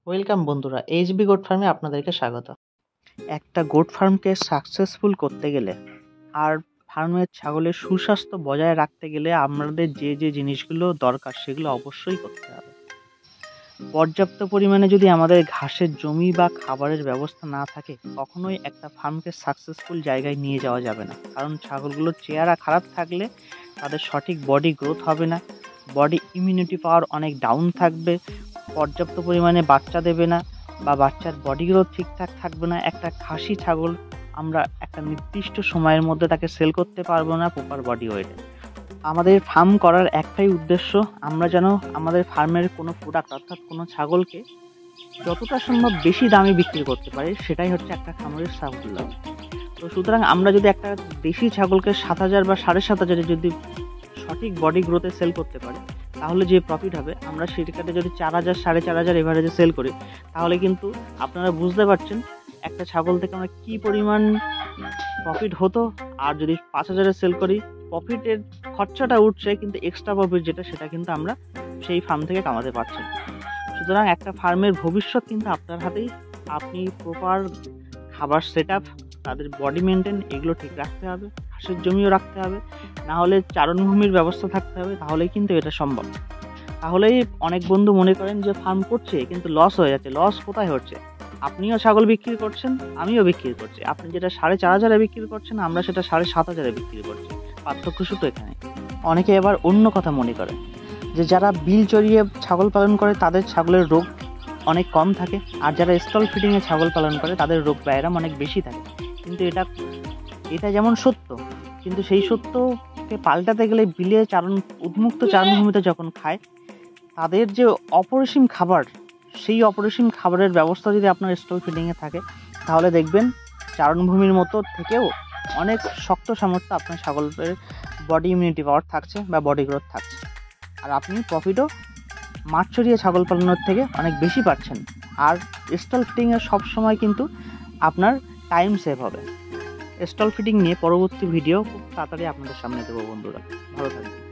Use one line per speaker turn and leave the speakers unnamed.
Welcome বন্ধুরা, HB goat ফার্মে আপনাদেরকে স্বাগত। একটা গোট ফার্মকে সাকসেসফুল করতে গেলে আর ফার্মের ছাগলের সুস্বাস্থ্য বজায় রাখতে গেলে আমাদের যে যে জিনিসগুলো দরকার সেগুলো অবশ্যই করতে হবে। পর্যাপ্ত পরিমাণে যদি আমাদের ঘাসের জমি বা খাবারের ব্যবস্থা না থাকে, কখনোই একটা ফার্মকে সাকসেসফুল জায়গায় নিয়ে যাওয়া যাবে না। কারণ ছাগলগুলোর চেহারা খারাপ থাকলে তাদের সঠিক বডি গ্রোথ হবে না, বডি ইমিউনিটি পাওয়ার অনেক ডাউন থাকবে, পর্যাপ্ত পরিমাণে বাচ্চা দেবে না বা বাচ্চার বডি গ্রোথ ঠিকঠাক থাকবে না। একটা খাসি ছাগল আমরা একটা নির্দিষ্ট সময়ের মধ্যে তাকে সেল করতে পারবো না প্রপার বডি ওয়েটে। আমাদের ফার্ম করার একটাই উদ্দেশ্য, আমরা যেন আমাদের ফার্মের কোনো প্রোডাক্ট অর্থাৎ কোনো ছাগলকে যতটা সম্ভব বেশি দামে বিক্রি করতে পারি, সেটাই হচ্ছে একটা খামারের সাফল্য। তো সুতরাং আমরা যদি একটা দেশি ছাগলকে 7,000 বা 7,500 যদি সঠিক বডি গ্রোথে সেল করতে পারি, তাহলে যে প্রফিট হবে আমরা সেটাতে যদি 4,000 4,500 এভারেজে সেল করি, তাহলে কিন্তু আপনারা বুঝতে পারছেন একটা ছাগল থেকে আমরা কী পরিমাণ প্রফিট হতো। আর যদি 5,000-এ সেল করি, প্রফিটের খরচাটা উঠছে কিন্তু এক্সট্রা প্রফিট যেটা সেটা কিন্তু আমরা সেই ফার্ম থেকে কামাতে পারছি। সুতরাং একটা ফার্মের ভবিষ্যৎ কিন্তু আপনার হাতেই। আপনি প্রপার খাবার সেট আপ, তাদের বডি মেনটেন এগুলো ঠিক রাখতে হবে, ঘাসের জমিও রাখতে হবে, না হলে চারণভূমির ব্যবস্থা থাকতে হবে, তাহলেই কিন্তু এটা সম্ভব। তাহলেই অনেক বন্ধু মনে করেন যে ফার্ম করছে কিন্তু লস হয়ে যাচ্ছে। লস কোথায় হচ্ছে? আপনিও ছাগল বিক্রি করছেন, আমিও বিক্রি করছি। আপনি যেটা 4,500-এ বিক্রি করছেন, আমরা সেটা 7,500-এ বিক্রি করছি। পার্থক্য শুধু এখানে। অনেকে এবার অন্য কথা মনে করে যে যারা বিল চড়িয়ে ছাগল পালন করে তাদের ছাগলের রোগ অনেক কম থাকে, আর যারা স্টল ফিডিংয়ে ছাগল পালন করে তাদের রোগ ব্যায়াম অনেক বেশি থাকে। কিন্তু এটা যেমন সত্য, কিন্তু সেই সত্যকে পাল্টাতে গেলে বিলে উন্মুক্ত চারণভূমিতে যখন খায়, তাদের যে অপরিসীম খাবার, সেই অপরিসীম খাবারের ব্যবস্থা যদি আপনার স্টল ফিডিংয়ে থাকে, তাহলে দেখবেন চারণভূমির মতো থেকেও অনেক শক্ত সামর্থ্য আপনার ছাগলের বডি ইমিউনিটি পাওয়ার থাকছে বা বডি গ্রোথ থাকছে। আর আপনি প্রফিটও মাঠ চড়িয়ে ছাগল পালনের থেকে অনেক বেশি পাচ্ছেন। আর স্টল ফিডিংয়ে সবসময় কিন্তু আপনার টাইম সেভ হবে। স্টল ফিডিং নিয়ে পরবর্তী ভিডিও খুব তাড়াতাড়ি আপনাদের সামনে দেবো বন্ধুরা। ভালো থাকবেন।